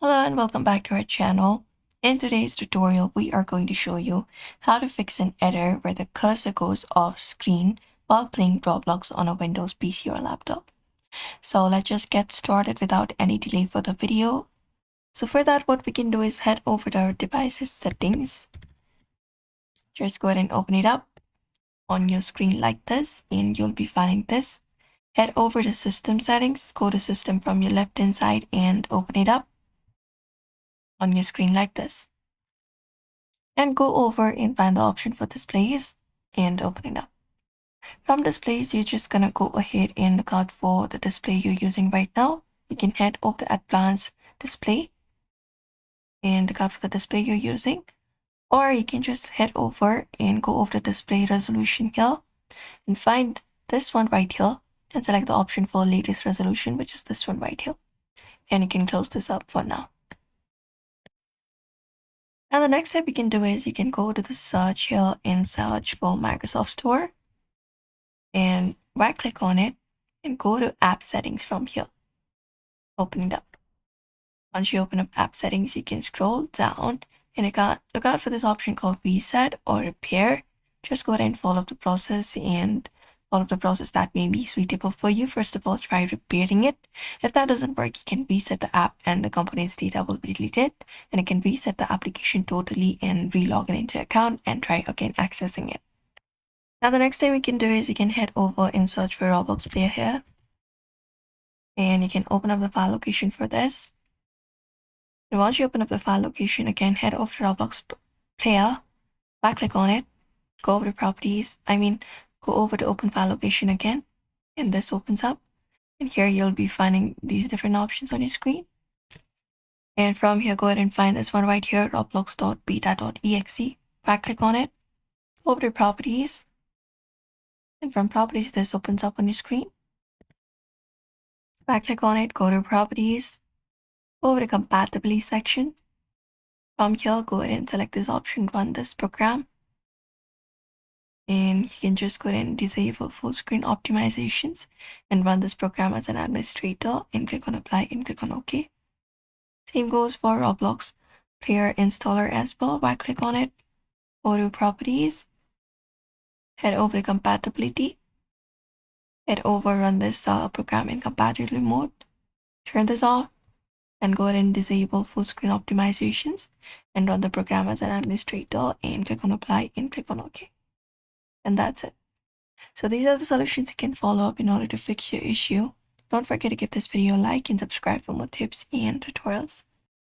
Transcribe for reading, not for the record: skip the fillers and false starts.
Hello and welcome back to our channel. In today's tutorial, we are going to show you how to fix an error where the cursor goes off screen while playing Roblox on a Windows PC or laptop. So let's just get started without any delay for the video. So for that, what we can do is head over to our device's settings. Just go ahead and open it up on your screen like this, and you'll be finding this. Head over to system settings, go to system from your left hand side and open it up on your screen like this. And go over and find the option for displays and open it up. From displays, you're just gonna go ahead and look out for the display you're using right now. You can head over to advanced display and look out for the display you're using, or you can just head over and go over the display resolution here and find this one right here and select the option for latest resolution, which is this one right here. And you can close this up for now. Now the next step you can do is you can go to the search here and search for Microsoft Store and right click on it and go to app settings from here. Open it up. Once you open up app settings, you can scroll down and look out for this option called reset or repair. Just go ahead and follow the process that may be suitable for you. First of all, try repairing it. If that doesn't work, you can reset the app and the company's data will be deleted, and you can reset the application totally and re-log in into your account and try again accessing it. Now the next thing we can do is you can head over and search for Roblox player here, and you can open up the file location for this. And once you open up the file location, again head over to Roblox player, right click on it, go over to properties, go over to open file location again, and this opens up. And here you'll be finding these different options on your screen. And from here, go ahead and find this one right here, roblox.beta.exe. Right click on it, go over to properties, and from properties, this opens up on your screen. Right click on it, go to properties, go over to compatibility section. From here, go ahead and select this option, run this program. And you can just go ahead and disable full screen optimizations and run this program as an administrator and click on apply and click on OK. Same goes for Roblox player installer as well. Right click on it, go to properties, head over to compatibility, head over, run this program in compatibility mode, turn this off, and go ahead and disable full screen optimizations and run the program as an administrator and click on apply and click on OK. And that's it. So these are the solutions you can follow up in order to fix your issue. Don't forget to give this video a like and subscribe for more tips and tutorials.